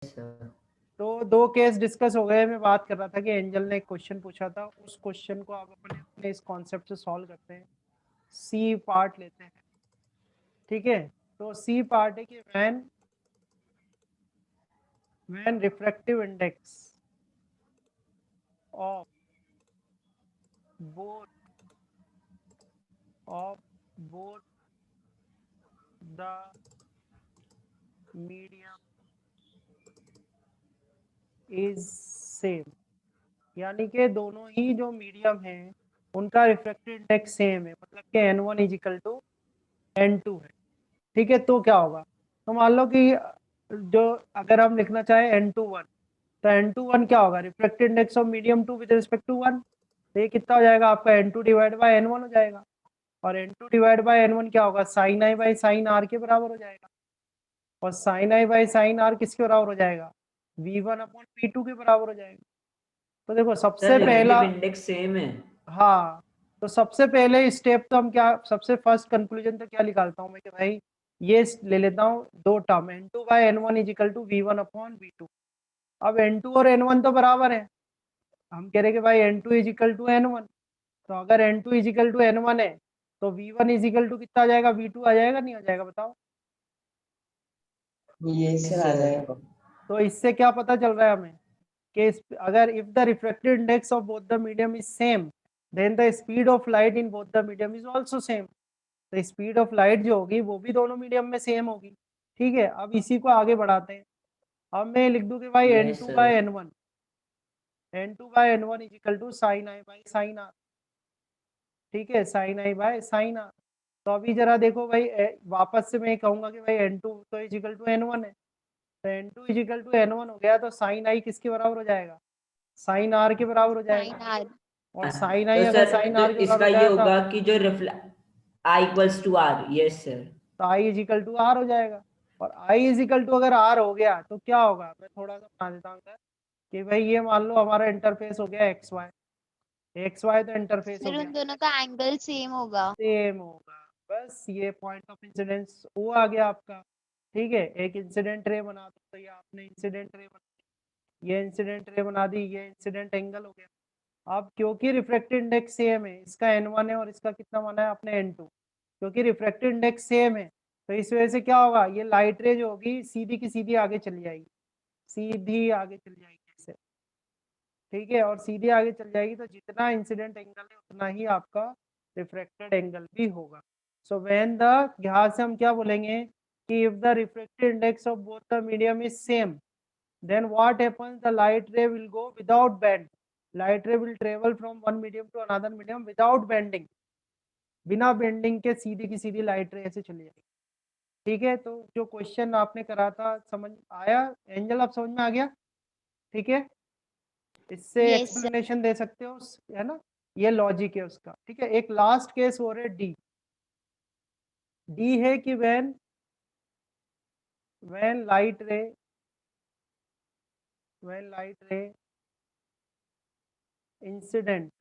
Sir. तो दो case discuss हो गए। मैं बात कर रहा था कि एंजल ने एक क्वेश्चन पूछा था, उस क्वेश्चन को आप अपने अपने इस कॉन्सेप्ट से सॉल्व करते हैं। सी पार्ट लेते हैं, ठीक है। तो सी पार्ट है कि when refractive index of both the medium is same, यानी कि दोनों ही जो मीडियम है उनका रिफ्रैक्टिव इंडेक्स सेम है, मतलब कि n1 is equal to n2 है, ठीक है। तो क्या होगा, तो मान लो कि जो अगर हम लिखना चाहे n21, तो n21 क्या होगा, refractive index of medium 2 with respect to 1। तो ये कितना हो जाएगा आपका n2 डिवाइड बाय n1 हो जाएगा, और n2 डिवाइड बाय n1 क्या होगा, sine i by sine r के बराबर हो जाएगा। और sine i by sine r किसके बराबर हो जाएगा, v1 अपॉन v2 के बराबर हो जाएगा। तो देखो सबसे सर पहला, रिलेटिव इंडेक्स सेम है। हाँ, तो सबसे पहले स्टेप तो हम क्या, सबसे फर्स्ट कंक्लूजन तो क्या निकालता हूँ मैं कि भाई ये ले लेता हूँ दो term, n2 by n1 is equal to v1 upon v2। अब n2 और n1 तो बराबर है, हम कह रहे कि भाई n2 is equal to n1। तो अगर n2 is equal to n1 है तो v1 इज इक्वल टू कितना आ जाएगा, v2 आ जाएगा, नहीं आ जाएगा बताओ। ये सर आ जाएगा। तो इससे क्या पता चल रहा है हमें कि अगर if the refractive index of both the medium is same then the speed of light in both the medium is also same. तो स्पीड ऑफ लाइट जो होगी वो भी दोनों मीडियम में सेम होगी, ठीक है। अब इसी को आगे बढ़ाते हैं। अब मैं लिख दूं कि भाई yes n2 sir. By n1, n2 by n1 is equal to sine i by sine r, ठीक है, sine i by sine r. तो अभी जरा देखो भाई, वापस से मैं कहूंगा कि भाई n2 तो इज इक्वल टू n1 है, तो n2 is equal to n1 हो गया, तो साइन आई किसके बराबर हो जाएगा, साइन आर के बराबर हो साइन जाएगा। आर। और साइन आई तो अगर सर साइन तो आर के बराबर इसका हो ये जाएगा तो होगा कि जो I equals to R, yes sir. I is equal to R हो जाएगा। और आई इज इक्वल टू अगर आर हो गया तो क्या होगा, मैं थोड़ा सा बता देता हूँ कि भाई ये मान लो हमारा इंटरफेस हो गया एक्स वाई, एक्स वाई तो इंटरफेस हो फिर गया, उन दोनों का एंगल सेम होगा। सेम होगा। बस ये पॉइंट ऑफ इंसिडेंस वो आ गया आपका, ठीक है। एक इंसिडेंट रे बना दो, तो ये आपने इंसिडेंट रे बना दी, ये इंसिडेंट रे बना दी, ये इंसिडेंट एंगल हो गया। अब क्योंकि रिफ्रैक्टिव इंडेक्स सेम है, इसका n1 है और इसका कितना माना है आपने n2, क्योंकि रिफ्रैक्टिव इंडेक्स सेम है तो इस वजह से क्या होगा, ये लाइट रे जो होगी सीधी की सीधी आगे चली जाएगी, सीधी आगे चली जाएगी ऐसे, ठीक है। और सीधी आगे चल जाएगी तो जितना इंसिडेंट एंगल है उतना ही आपका रिफ्रैक्टेड एंगल भी होगा। सो व्हेन द, यहाँ से हम क्या बोलेंगे कि if the refractive index of both the medium is same then what happens, the light ray will go without bend, light ray will travel from one medium to another medium without bending, बिना bending के सीधी की सीधी light रे ऐसे चली जाएगी, ठीक है। तो जो क्वेश्चन आपने करा था समझ आया एंजल, आप समझ में आ गया, ठीक है। इससे यस सर। एक्सप्लेनेशन दे सकते हो, है ना, ये लॉजिक है उसका, ठीक है। एक लास्ट केस हो रहा है डी, डी है कि when light ray incident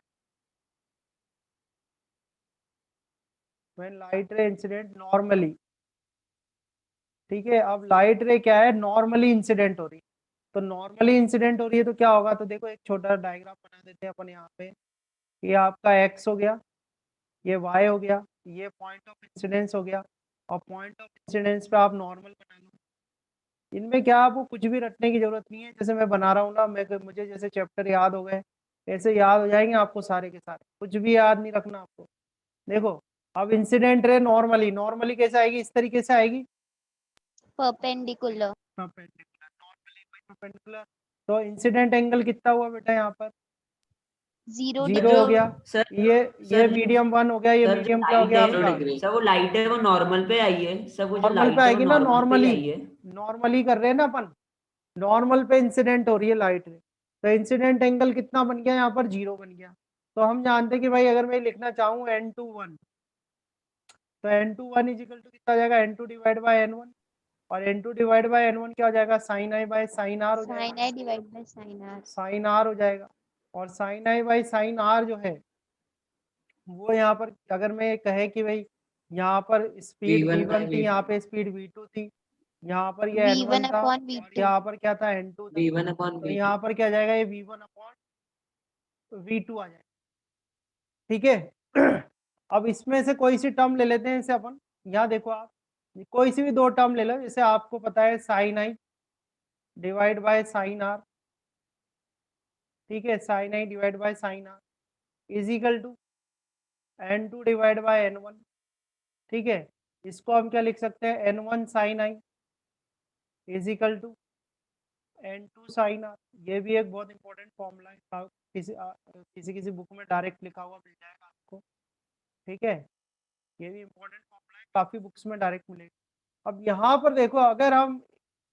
normally, ठीक है। अब लाइट रे क्या है, नॉर्मली इंसिडेंट हो रही है, तो नॉर्मली इंसिडेंट हो रही है तो क्या होगा, तो देखो एक छोटा डायग्राम बना देते हैं अपन यहाँ पे। ये आपका एक्स हो गया, ये वाई हो गया, ये पॉइंट ऑफ इंसिडेंस हो गया, और पॉइंट ऑफ इंसिडेंस पे आप नॉर्मल बना लो। इनमें क्या आपको कुछ भी रटने की जरूरत नहीं है, जैसे मैं बना रहा हूँ ना, मैं मुझे जैसे चैप्टर याद हो गए ऐसे याद हो जाएंगे आपको सारे के सारे, कुछ भी याद नहीं रखना आपको। देखो अब इंसिडेंट रे नॉर्मली, नॉर्मली कैसे आएगी, इस तरीके से आएगी, परपेंडिकुलर। Perpendicular, normally perpendicular. तो इंसिडेंट एंगल कितना हुआ बेटा यहाँ पर, 0 जीरो जो हो डिग्री। गया। सर ये सर मीडियम 1 हो गया, ये सर जो मीडियम क्या हो लाइट गया है, जीरो आपका, डिग्री सर वो लाइट है वो नॉर्मल पे आई है, सर वो जो नॉर्मल पे लाइट है वो आएगी ना, नॉर्मल पे ही नॉर्मली, आई है। नॉर्मली कर रहे हैं ना अपन, नॉर्मल पे इंसिडेंट हो रही है लाइट रे, तो इंसिडेंट एंगल कितना बन गया यहाँ पर, 0 बन गया। तो हम जानते हैं कि भाई अगर मैं लिखना चाहूँ n21, तो n21 इज इक्वल टू कितना हो जाएगा, n2 डिवाइड बाय n1, और n2 डिवाइड बाय n1 क्या हो जाएगा, sine i by sine r हो जाएगा, sine i divide by sine r. Sine r हो जाएगा। और sine i by sine r जो है वो यहाँ पर, अगर मैं कहे कि भाई यहाँ पर स्पीड V1 v1 बाई थी, V2। यहाँ पे स्पीड v2 थी, यहाँ पर ये V1 N1 था upon और V2 यहाँ पर क्या था N2 था, V1 upon तो V2 यहाँ पर क्या आ जाएगा, ये V1 अपॉन V2 आ जाएगा। ठीक है। अब इसमें से कोई सी टर्म ले लेते हैं, जैसे अपन यहाँ देखो आप कोई सी भी दो टर्म ले लो, जैसे आपको पता है sine i divide by sine r, ठीक है, sine i divide by sine r is equal to N2 divide by N1, ठीक है। इसको हम क्या लिख सकते हैं, N1 sine i is equal to N2 sine r. ये भी एक बहुत इंपॉर्टेंट फॉर्मूला है, किसी किसी बुक में डायरेक्ट लिखा हुआ मिल जाएगा आपको, ठीक है। ये भी इंपॉर्टेंट फॉर्मूला है, काफी बुक्स में डायरेक्ट मिलेगा। अब यहाँ पर देखो, अगर हम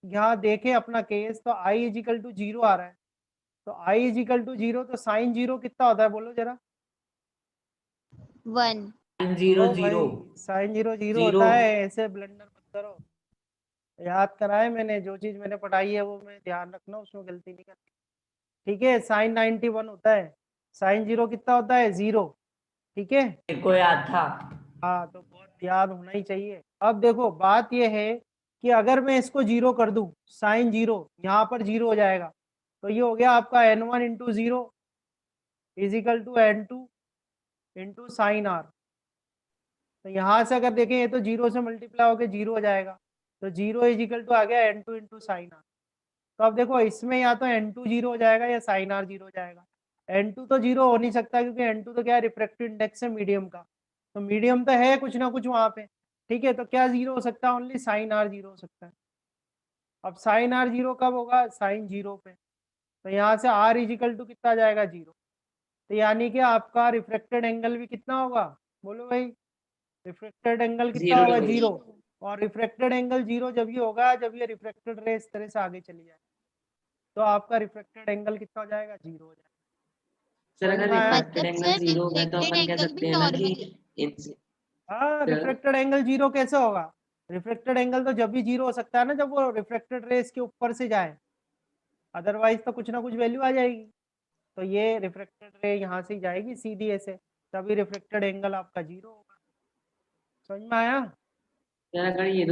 यहाँ देखें अपना केस, तो i इज इक्वल टू 0 आ रहा है, तो i इज इक्वल टू 0, तो साइन 0 कितना होता है बोलो जरा। 1 Sin 0 ओ 0 भाई साइन 0 0 0 होता है, ऐसे ब्लंडर मत करो, याद कराए मैंने, जो चीज मैंने पढ़ाई है वो मैं ध्यान रखना, उसमें गलती नहीं करनी, ठीक है। साइन 91 होता है, साइन 0 कितना होता है, 0, ठीक है। मेरे को याद था। हाँ, तो बहुत याद होना ही चाहिए। अब देखो बात यह है कि अगर मैं इसको 0 कर दूं, साइन 0 यहाँ पर 0 हो जाएगा, तो ये हो गया आपका N1 into 0 is equal to N2 into sine r. तो यहाँ से अगर देखें, ये तो 0 से मल्टीप्लाई होकर 0 हो जाएगा, तो 0 इज इक्वल टू आ गया N2 इंटू साइन आर। तो अब देखो इसमें या तो N2 0 हो जाएगा या साइन आर 0 हो जाएगा। N2 तो 0 हो नहीं सकता, क्योंकि N2 तो क्या है, रिफ्रैक्टिव इंडेक्स है मीडियम का, तो मीडियम तो है कुछ ना कुछ वहां पे, ठीक है। तो क्या 0 हो सकता है, ओनली साइन आर 0 हो सकता है। अब साइन आर 0 कब होगा, साइन 0 पे, तो यहाँ से आर इजिकल टू कितना आ जाएगा, 0। तो यानी कि आपका रिफ्रैक्टेड एंगल भी कितना होगा, बोलो भाई, रिफ्रैक्टेड एंगल कितना 0 होगा, डिग्री 0। और रिफ्रैक्टेड एंगल 0 जब ये होगा, जब ये रिफ्रैक्टेड रे इस तरह से आगे चली जाए, तो आपका रिफ्रैक्टेड एंगल कितना हो जाएगा, 0 हो जाएगा। सर समझ अगर में आया? रिफ्रैक्टेड मतलब एंगल सर 0 होगा तो रिफ्लेक्टेड अपन कह एंगल सकते भी हैं ना कि नॉर्मल हाँ, सर रिफ्रैक्टेड एंगल 0 कैसे होगा, रिफ्रैक्टेड एंगल तो जब भी 0 हो सकता है ना, जब वो रिफ्रैक्टेड रेस के ऊपर से जाए, अदरवाइज तो कुछ ना कुछ वैल्यू आ जाएगी। तो ये रिफ्रैक्टेड रे यहाँ से ही जाएगी सीधी ऐसे, तभी रिफ्रैक्टेड एंगल आपका 0 होगा। समझ में आया? सर अगर ये